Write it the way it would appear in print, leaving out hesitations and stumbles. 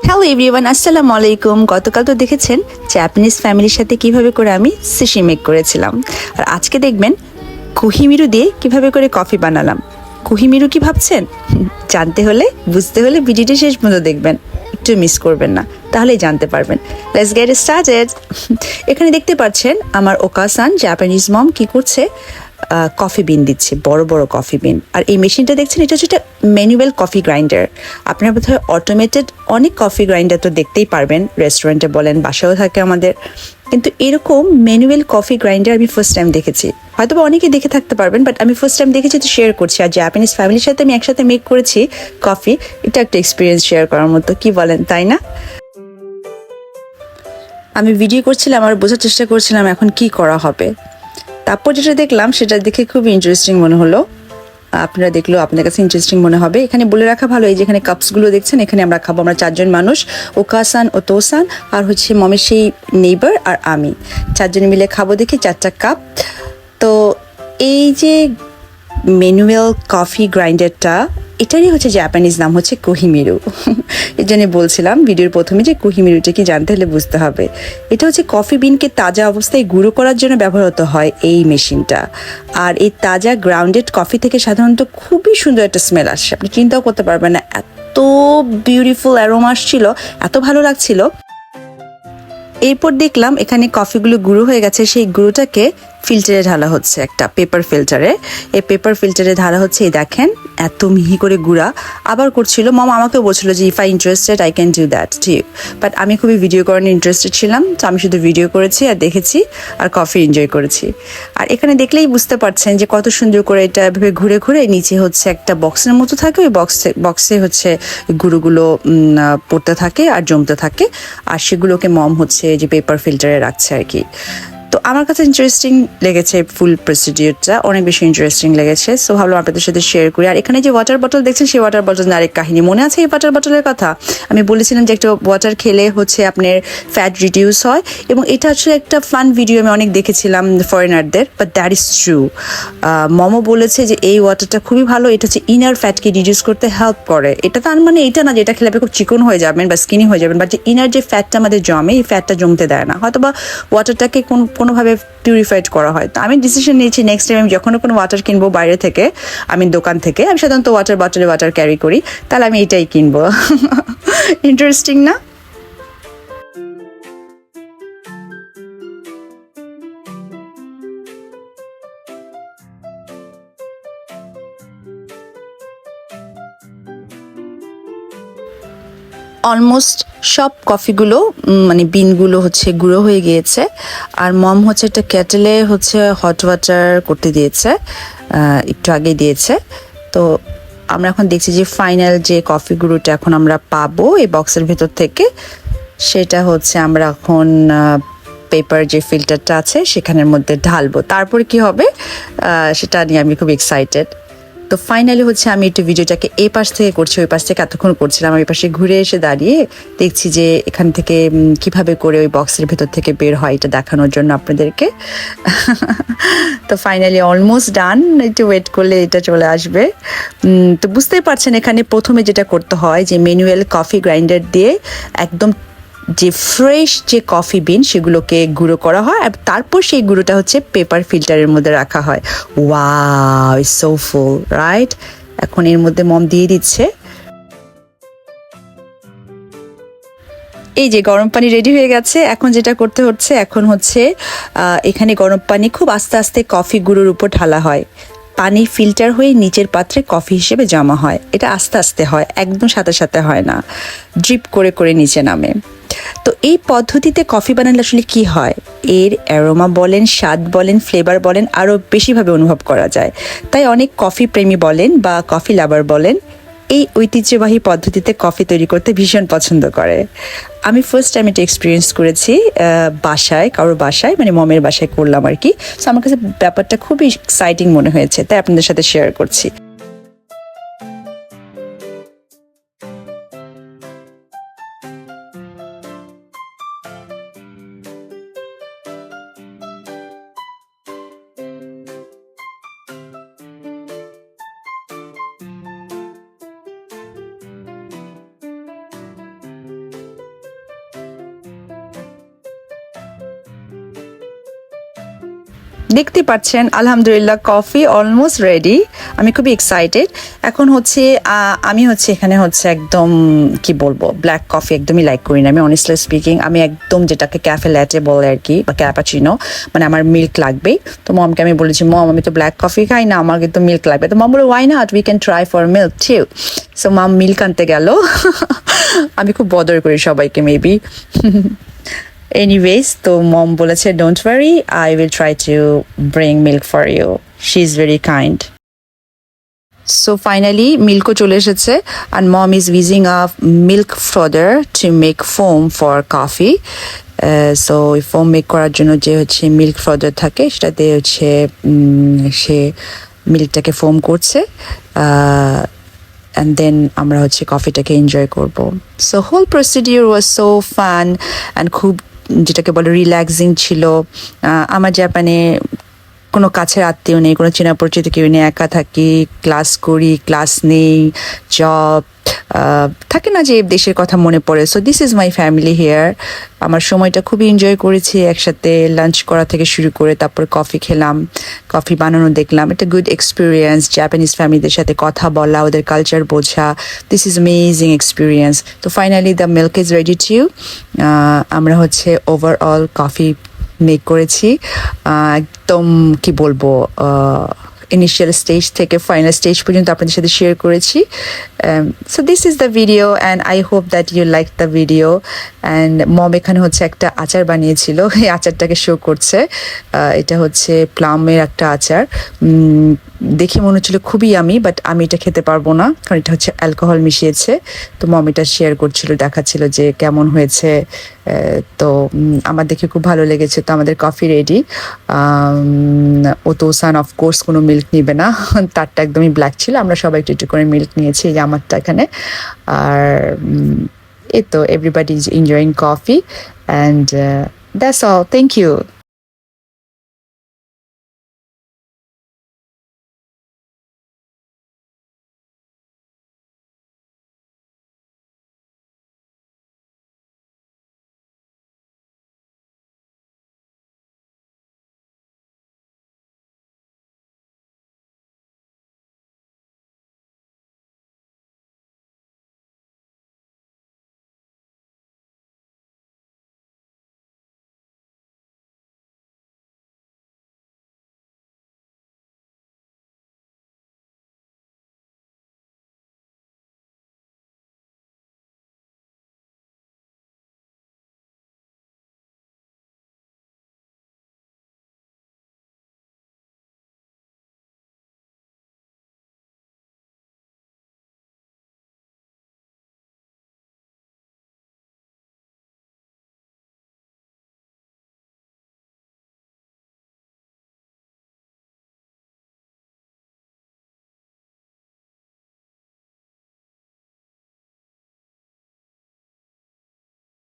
Hello everyone, আসসালামু আলাইকুম। গতকাল তো দেখেছেন জাপানিজ ফ্যামিলির সাথে কিভাবে করে আমি সুশি মেক করেছিলাম, আর আজকে দেখবেন কোহিমিরু দিয়ে কিভাবে করে কফি বানালাম। কোহিমিরু কি ভাবছেন? জানতে হলে বুঝতে হলে ভিডিওটি শেষ পর্যন্ত দেখবেন, একটু মিস করবেন না, তাহলেই জানতে পারবেন। Let's get started. এখানে দেখতে পাচ্ছেন আমার ওকাসান জাপানিজ মম কি করছে, কফি বিন দিচ্ছে, বড় বড় কফি বিন। আর এই মেশিনটা দেখছেন, এটা হচ্ছে একটা ম্যানুয়াল কফি গ্রাইন্ডার। আপনার বোধহয় অটোমেটেড অনেক কফি গ্রাইন্ডার তো দেখতেই পারবেন, রেস্টুরেন্টে বলেন, বাসায়ও থাকে আমাদের, কিন্তু এরকম ম্যানুয়াল কফি গ্রাইন্ডার আমি ফার্স্ট টাইম দেখেছি। হয়তো বা অনেকে দেখে থাকতে পারবেন, বাট আমি ফার্স্ট টাইম দেখেছি, তো শেয়ার করছি। আর জাপানিজ ফ্যামিলির সাথে আমি একসাথে মেক করেছি কফি, এটা একটা এক্সপিরিয়েন্স শেয়ার করার মতো, কি বলেন, তাই না? আমি ভিডিও করছিলাম আর বোঝার চেষ্টা করছিলাম এখন কি করা হবে। তারপর যেটা দেখলাম সেটা দেখে খুব ইন্টারেস্টিং মনে হলো। আপনারা দেখলেও আপনার কাছে ইন্টারেস্টিং মনে হবে। এখানে বলে রাখা ভালো, এই যেখানে কাপসগুলো দেখছেন, এখানে আমরা খাবো, আমরা 4জন মানুষ, ওকাসান ও তোসান আর হচ্ছে মমের সেই নেইবার আর আমি, 4জন মিলে খাবো দেখি 4টা কাপ। তো এই যে ম্যানুয়াল কফি গ্রাইন্ডারটা, এটারই হচ্ছে জাপানিজ নাম হচ্ছে কোহিমিরু। এই জন্য বলছিলাম ভিডিওর প্রথমে যে কোহিমিরুটা কি জানতে হলে বুঝতে হবে। এটা হচ্ছে কফি বিনকে তাজা অবস্থায় গুঁড়ো করার জন্য ব্যবহৃত হয় এই মেশিনটা। আর এই তাজা গ্রাউন্ডেড কফি থেকে সাধারণত খুবই সুন্দর একটা স্মেল আসে, আপনি চিন্তাও করতে পারবেন না, এত বিউটিফুল অ্যারোমা আসছিল, এত ভালো লাগছিল। এরপর দেখলাম এখানে কফিগুলো গুঁড়ো হয়ে গেছে, সেই গুঁড়োটাকে ফিল্টারে ঢালা হচ্ছে, একটা পেপার ফিল্টারে। এই পেপার ফিল্টারে ঢালা হচ্ছে, এই দেখেন এত মিহি করে গুঁড়া। আবার করছিল মামা, আমাকেও বলছিল যে if I interested I can do that, ঠিক। বাট আমি খুবই ভিডিও করানোর ইন্টারেস্টেড ছিলাম, তো আমি শুধু ভিডিও করেছি আর দেখেছি আর কফি এনজয় করেছি। আর এখানে দেখলেই বুঝতে পারছেন যে কত সুন্দর করে এটা এভাবে ঘুরে ঘুরে নিচে হচ্ছে একটা বক্সের মতো থাকে, ওই বক্সে হচ্ছে গুঁড়োগুলো পড়তে থাকে আর জমতে থাকে, আর সেগুলোকে মম হচ্ছে যে পেপার ফিল্টারে রাখছে আর কি। তো আমার কাছে ইন্টারেস্টিং লেগেছে, ফুল প্রসিডিওরটা অনেক বেশি ইন্টারেস্টিং লেগেছে, সো ভাবলাম আপনাদের সাথে শেয়ার করি। আর এখানে যে ওয়াটার বটল দেখছেন, সেই ওয়াটার বটল আরেক কাহিনী মনে আছে। এই ওয়াটার বটলের কথা আমি বলেছিলাম যে একটা ওয়াটার খেলে হচ্ছে আপনার ফ্যাট রিডিউস হয়, এবং এটা হচ্ছে একটা ফান ভিডিও আমি অনেক দেখেছিলাম ফরেনারদের, বাট দ্যাট ইজ ট্রু। মমো বলেছে যে এই ওয়াটারটা খুবই ভালো, এটা হচ্ছে ইনার ফ্যাটকে রিডিউস করতে হেল্প করে। এটা তার মানে এটা না যে এটা খেলে আপনি খুব চিকন হয়ে যাবেন বা স্কিনি হয়ে যাবেন, বাট যে ইনার যে ফ্যাটটা আমাদের জমে, এই ফ্যাটটা জমতে দেয় না। হয়তো বা ওয়াটারটাকে কোনোভাবে পিউরিফাইড করা হয়। তো আমি ডিসিশন নিয়েছি নেক্সট টাইম আমি যখন কোনো ওয়াটার কিনবো বাইরে থেকে, আমি দোকান থেকে, আমি সাধারণত ওয়াটার বটলে ওয়াটার ক্যারি করি, তাহলে আমি এটাই কিনবো। ইন্টারেস্টিং না? অলমোস্ট সব কফিগুলো মানে বিনগুলো হচ্ছে গুঁড়ো হয়ে গিয়েছে, আর মম হচ্ছে একটা কেটেলে হচ্ছে হট ওয়াটার করতে দিয়েছে, একটু আগে দিয়েছে। তো আমরা এখন দেখছি যে ফাইনাল যে কফি গুঁড়োটা এখন আমরা পাবো এই বক্সের ভেতর থেকে, সেটা হচ্ছে আমরা এখন পেপার যে ফিল্টারটা আছে সেখানের মধ্যে ঢালবো। তারপরে কি হবে সেটা নিয়ে আমি খুব এক্সাইটেড। তো ফাইনালি হচ্ছে আমি একটু ভিডিওটাকে এই পাশ থেকে করছি, ওই পাশ থেকে এতক্ষণ করছিলাম, আমি পাশে ঘুরে এসে দাঁড়িয়ে দেখছি যে এখান থেকে কিভাবে করে ওই বক্সের ভেতর থেকে বের হয়, এটা দেখানোর জন্য আপনাদেরকে। তো ফাইনালি অলমোস্ট ডান, একটু ওয়েট করলে এটা চলে আসবে। তো বুঝতেই পারছেন এখানে প্রথমে যেটা করতে হয় যে ম্যানুয়াল কফি গ্রাইন্ডার দিয়ে একদম যে ফ্রেশ যে কফি বিন সেগুলোকে গুঁড়ো করা হয়, আর তারপর সেই গুঁড়োটা হচ্ছে পেপার ফিল্টারের মধ্যে রাখা হয়। Wow, it's so full, right? এখন এর মধ্যে মম দিয়ে দিচ্ছে। এই যে গরম পানি রেডি হয়ে গেছে। এখন যেটা করতে হচ্ছে, এখন হচ্ছে এখানে গরম পানি খুব আস্তে আস্তে কফি গুঁড়োর উপর ঢালা হয়, পানি ফিল্টার হয়ে নিচের পাত্রে কফি হিসেবে জমা হয়। এটা আস্তে আস্তে হয়, একদম সাথে সাথে হয় না, ড্রিপ করে করে নিচে নামে। তো এই পদ্ধতিতে কফি বানালে আসলে কি হয়, এর অ্যারোমা বলেন, স্বাদ বলেন, ফ্লেভার বলেন, আরও বেশিভাবে অনুভব করা যায়। তাই অনেক কফি প্রেমী বলেন বা কফি লাভার বলেন এই ঐতিহ্যবাহী পদ্ধতিতে কফি তৈরি করতে ভীষণ পছন্দ করে। আমি ফার্স্ট টাইম এটা এক্সপিরিয়েন্স করেছি বাসায়, কারোর বাসায়, মানে মমের বাসায় করলাম আর কি। সো আমার কাছে ব্যাপারটা খুবই এক্সাইটিং মনে হয়েছে, তাই আপনাদের সাথে শেয়ার করছি। দেখতে পাচ্ছেন আলহামদুলিল্লাহ কফি অলমোস্ট রেডি। আমি খুবই এক্সাইটেড। এখন হচ্ছে আমি হচ্ছে এখানে হচ্ছে একদম কি বলবো, ব্ল্যাক কফি একদমই লাইক করি না আমি, অনেস্টলি স্পিকিং। আমি একদম যেটাকে ক্যাফে ল্যাটে বলে আর কি, বা ক্যাপাচিনো, মানে আমার মিল্ক লাগবেই। তো মমকে আমি বলেছি, মম আমি তো ব্ল্যাক কফি খাই না, আমার কিন্তু মিল্ক লাগবে। তো মম বলে why not, we can try for milk tea. So mom milk আনতে গেল। আমি খুব বদর করি সবাইকে মেবি। এনিওয়েজ, তো মম বলেছে don't worry, I will try to bring milk for you, she is very kind. So finally মিল্কও চলে এসেছে, আর mom is using a milk frother to make foam for coffee. So ওই foam make করার জন্য যে হচ্ছে মিল্ক ফ্রদার থাকে সেটাতে হচ্ছে সে মিল্কটাকে ফোম করছে, অ্যান্ড দেন আমরা হচ্ছে কফিটাকে এনজয় করব। So whole procedure was so fun and খুব যেটাকে বলে রিল্যাক্সিং ছিল। আমার জাপানে কোনো কাছের আত্মীয় নেই, কোনো চেনা পরিচিত কেউ নেই, একা থাকি, ক্লাস করি, ক্লাস নেই, জব থাকে না যে দেশের কথা মনে পড়ে। So this is my family here. আমার সময়টা খুবই এনজয় করেছি, একসাথে লাঞ্চ করা থেকে শুরু করে তারপর কফি খেলাম, কফি বানানো দেখলাম। এটা গুড এক্সপিরিয়েন্স, জাপানিজ ফ্যামিলিদের সাথে কথা বলা, ওদের কালচার বোঝা, দিস ইজ অ্যামেজিং এক্সপিরিয়েন্স। তো finally the milk is ready to, আমরা হচ্ছে ওভারঅল কফি মেক করেছি একদম কি বলবো, ইনিশিয়াল স্টেজ থেকে ফাইনাল স্টেজ পর্যন্ত আপনাদের সাথে শেয়ার করেছি। So this is the video and I hope that you like the video. And mom এখানে হচ্ছে একটা আচার বানিয়েছিল, এই আচারটাকে শো করছে। এটা হচ্ছে প্লামের একটা আচার, দেখে মনে হচ্ছিল খুবই আমি, বাট আমি এটা খেতে পারবো না কারণ এটা হচ্ছে অ্যালকোহল মিশিয়েছে। তো মম এটা শেয়ার করছিল, দেখাচ্ছিল যে কেমন হয়েছে। তো আমার দেখে খুব ভালো লেগেছে। তো আমাদের কফি রেডি। ও তো সান অফকোর্স কোনো মিল্ক নিবে না, তারটা একদমই ব্ল্যাক ছিল, আমরা সবাই একটু একটু করে মিল্ক নিয়েছি, এই যে আমারটা এখানে। আর এই তো everybody is enjoying coffee and that's all, thank you.